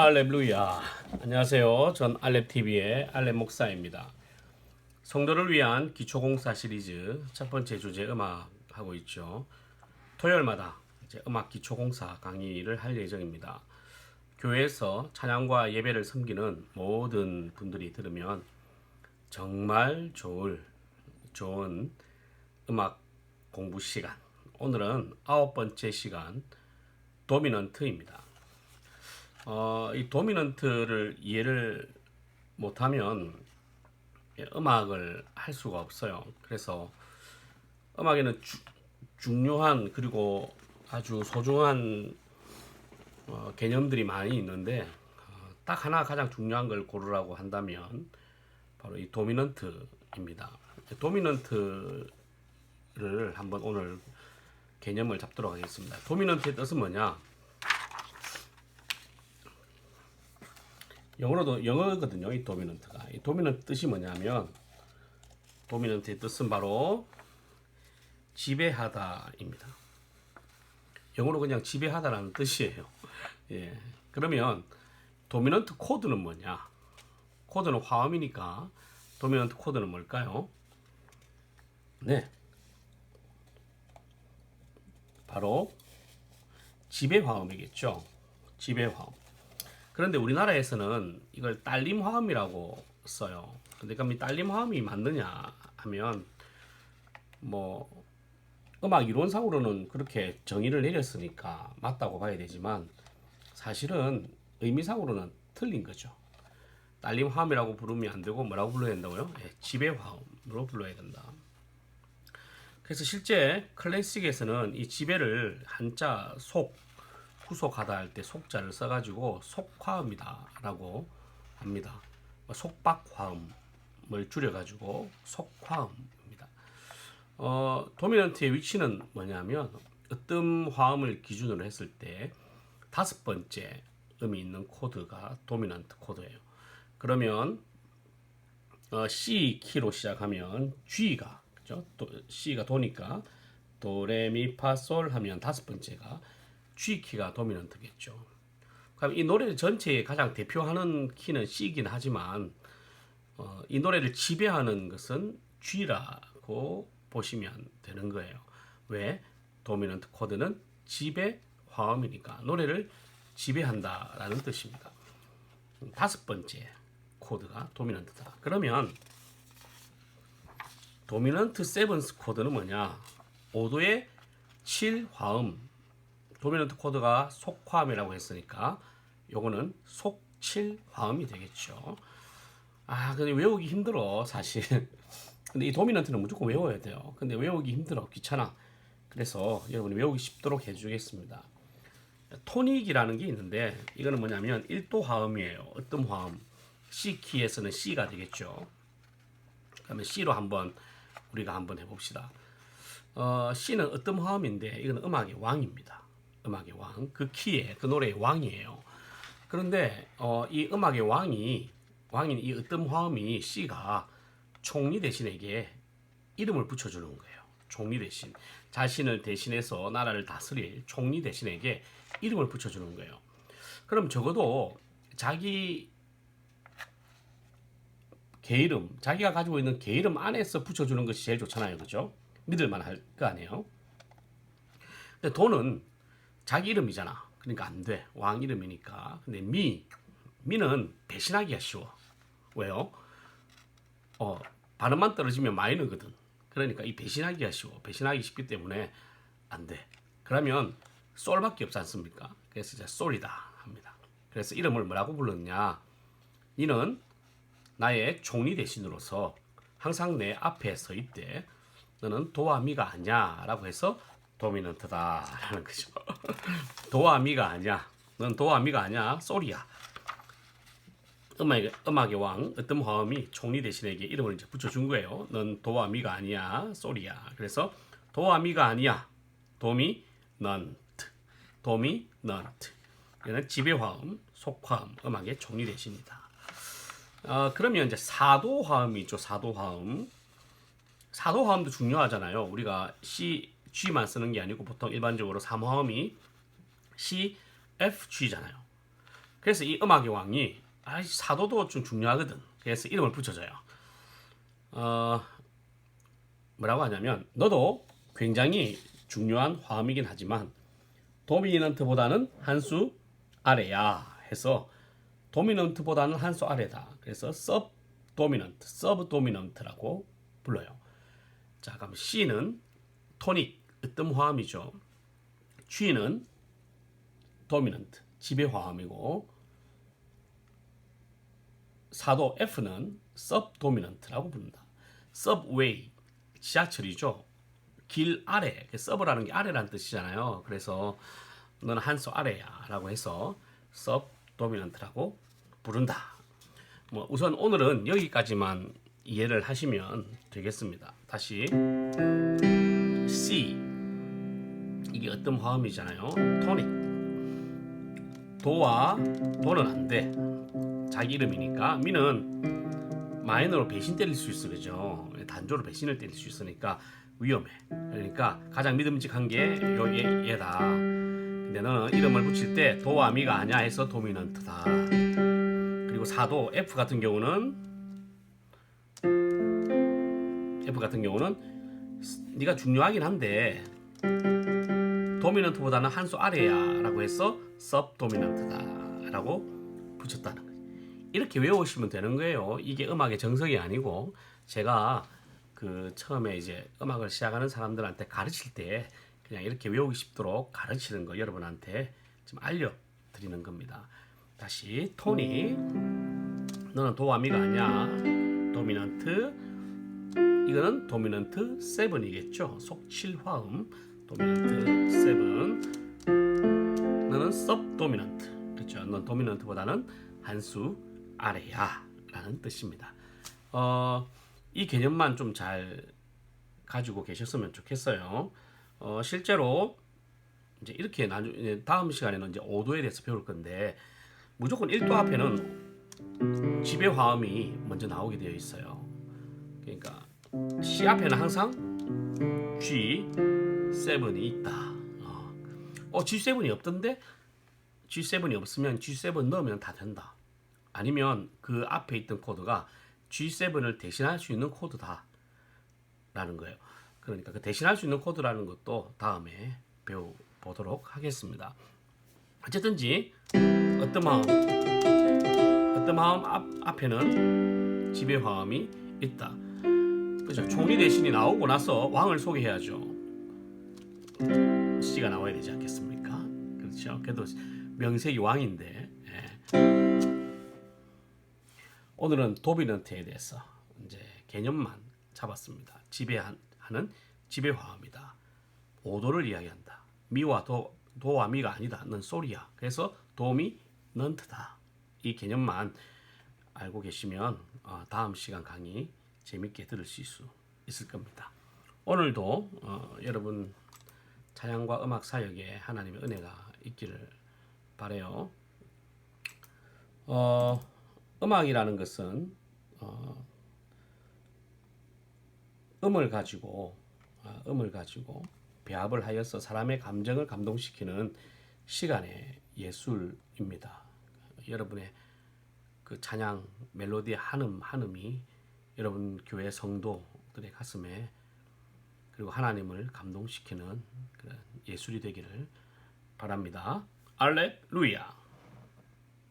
할렐루야. 안녕하세요. 전 알렙TV의 알렙 목사입니다. 성도를 위한 기초공사 시리즈 첫 번째 주제 음악 하고 있죠. 토요일마다 이제 음악 기초공사 강의를 할 예정입니다. 교회에서 찬양과 예배를 섬기는 모든 분들이 들으면 정말 좋은 음악 공부 시간. 오늘은 9번째 시간 도미넌트입니다. 이 도미넌트를 이해를 못하면 음악을 할 수가 없어요. 그래서 음악에는 중요한 그리고 아주 소중한 개념들이 많이 있는데 딱 하나 가장 중요한 걸 고르라고 한다면 바로 이 도미넌트입니다. 도미넌트를 한번 오늘 개념을 잡도록 하겠습니다. 도미넌트의 뜻은 뭐냐? 영어로도 영어거든요. 이 도미넌트가. 이 도미넌트 뜻이 뭐냐면 도미넌트의 뜻은 바로 지배하다입니다. 영어로 그냥 지배하다라는 뜻이에요. 예. 그러면 도미넌트 코드는 뭐냐? 코드는 화음이니까 도미넌트 코드는 뭘까요? 네. 바로 지배 화음이겠죠. 지배 화음. 그런데 우리나라에서는 이걸 딸림 화음이라고 써요. 근데 그럼 이 딸림 화음이 맞느냐 하면 뭐 음악 이론상으로는 그렇게 정의를 내렸으니까 맞다고 봐야 되지만 사실은 의미상으로는 틀린 거죠. 딸림 화음이라고 부르면 안 되고 뭐라고 불러야 된다고요? 예, 지배 화음으로 불러야 된다. 그래서 실제 클래식에서는 이 지배를 한자 후속하다 할 때 속자를 써가지고 속화음이다라고 합니다. 속박화음을 줄여가지고 속화음입니다. 도미넌트의 위치는 뭐냐면 으뜸 화음을 기준으로 했을 때 다섯 번째 음이 있는 코드가 도미넌트 코드예요. 그러면 C 키로 시작하면 G가 그죠? C가 도니까 도레미파솔 하면 다섯 번째가 G 키가 도미넌트겠죠. 그럼 이 노래 전체에 가장 대표하는 키는 C이긴 하지만 이 노래를 지배하는 것은 G라고 보시면 되는 거예요. 왜? 도미넌트 코드는 지배 화음이니까 노래를 지배한다라는 뜻입니다. 다섯 번째 코드가 도미넌트다. 그러면 도미넌트 세븐스 코드는 뭐냐? 5도의 7 화음. 도미넌트 코드가 속화음이라고 했으니까 요거는 속7 화음이 되겠죠. 근데 외우기 힘들어 사실. 근데 이 도미넌트는 무조건 외워야 돼요. 근데 외우기 힘들어, 귀찮아. 그래서 여러분이 외우기 쉽도록 해주겠습니다. 토닉이라는 게 있는데 이거는 뭐냐면 1도 화음이에요. 으뜸 화음. C 키에서는 C가 되겠죠. 그러면 C로 우리가 한번 해봅시다. C는 으뜸 화음인데 이거는 음악의 왕입니다. 음악의 왕, 그 키에 그 노래의 왕이에요. 그런데 이 음악의 왕인 이 으뜸 화음이 C가 총리 대신에게 이름을 붙여주는 거예요. 총리 대신 자신을 대신해서 나라를 다스릴 총리 대신에게 이름을 붙여주는 거예요. 그럼 적어도 자기 개이름, 자기가 가지고 있는 개이름 안에서 붙여주는 것이 제일 좋잖아요. 그죠? 믿을만 할 거 아니에요? 근데 도는 자기 이름이잖아. 그러니까 안 돼. 왕 이름이니까. 근데 미는 배신하기가 쉬워. 왜요? 발음만 떨어지면 마이너거든. 그러니까 이 배신하기가 쉬워. 배신하기 쉽기 때문에 안 돼. 그러면 솔밖에 없지 않습니까? 그래서 이제 솔이다 합니다. 그래서 이름을 뭐라고 불렀냐? 이는 나의 총리 대신으로서 항상 내 앞에 서 있대. 너는 도와 미가 아니야 라고 해서 도미넌트다 라는 거죠. 도와 미가 아니야. 넌 도와 미가 아니야. 쏘리야. 음악의 왕 으뜸 화음이 총리 대신에게 이름을 이제 붙여준 거예요. 넌 도와 미가 아니야. 쏘리야. 그래서 도와 미가 아니야. 도미넌트. 이는 지배 화음, 속화음, 음악의 총리 대신이다. 그러면 이제 사도 화음이 있죠. 사도 화음. 사도 화음도 중요하잖아요. 우리가 C, G만 쓰는 게 아니고 보통 일반적으로 3화음이 C, F, G잖아요. 그래서 이 음악의 왕이 사도도 좀 중요하거든. 그래서 이름을 붙여줘요. 뭐라고 하냐면 너도 굉장히 중요한 화음이긴 하지만 도미넌트보다는 한 수 아래야 해서 도미넌트보다는 한 수 아래다. 그래서 서브도미넌트, 서브도미넌트라고 불러요. 자, 그럼 C는 토닉, 으뜸 화음이죠. G는 도미넌트, 지배 화음이고 사도 F는 서브도미넌트라고 부른다. 서브웨이, 지하철이죠. 길 아래, 서브라는 게 아래라는 뜻이잖아요. 그래서 너는 한 수 아래야 라고 해서 서브도미넌트라고 부른다. 뭐 우선 오늘은 여기까지만 이해를 하시면 되겠습니다. 다시 C, 이게 어떤 화음이잖아요. 토닉. 도와 도는 안 돼. 자기 이름이니까. 미는 마이너로 배신 때릴 수 있어, 그죠? 단조로 배신을 때릴 수 있으니까 위험해. 그러니까 가장 믿음직한 게 얘다. 근데 너는 이름을 붙일 때 도와 미가 아니야 해서 도미넌트다. 그리고 사도 F 같은 경우는 네가 중요하긴 한데 도미넌트보다는 한 수 아래야 라고 해서 서브도미넌트다 라고 붙였다는 거예요. 이렇게 외우시면 되는 거예요. 이게 음악의 정석이 아니고 제가 그 처음에 이제 음악을 시작하는 사람들한테 가르칠 때 그냥 이렇게 외우기 쉽도록 가르치는 거 여러분한테 좀 알려드리는 겁니다. 다시 토니, 너는 도와 미가 아니야. 도미넌트, 이거는 도미넌트 7이겠죠. 속 7화음 도미넌트 7. 너는 서브도미넌트, 그렇죠. 넌 도미넌트보다는 한 수 아래야 라는 뜻입니다. 이 개념만 좀 잘 가지고 계셨으면 좋겠어요. 실제로 이제 이렇게 나중에 다음 시간에는 이제 5도에 대해서 배울 건데 무조건 1도 앞에는 지배 화음이 먼저 나오게 되어 있어요. 그러니까 C 앞에는 항상 G7이 있다. G7이 없던데 G7이 없으면 G7 넣으면 다 된다. 아니면 그 앞에 있던 코드가 G7을 대신할 수 있는 코드다 라는 거예요. 그러니까 그 대신할 수 있는 코드라는 것도 다음에 배워보도록 하겠습니다. 어쨌든지 어떤 마음 앞에는 지배 화음이 있다. 그죠? 총리 대신이 나오고 나서 왕을 소개해야죠. C가 나와야 되지 않겠습니까? 그렇죠? 그래도 명색이 왕인데. 오늘은 도미넌트에 대해서 이제 개념만 잡았습니다. 지배하는 지배 화음이다. 5도를 이야기한다. 미와 도와 미가 아니다. 넌 소리야. 그래서 도미넌트다. 이 개념만 알고 계시면 다음 시간 강의 재밌게 들으실 수 있을 겁니다. 오늘도 여러분 찬양과 음악 사역에 하나님의 은혜가 있기를 바라요. 음악이라는 것은 음을 가지고 배합을 하여서 사람의 감정을 감동시키는 시간의 예술입니다. 여러분의 그 찬양 멜로디의 한음이 여러분 교회 성도들의 가슴에 그리고 하나님을 감동시키는 그런 예술이 되기를 바랍니다. 알렐루야.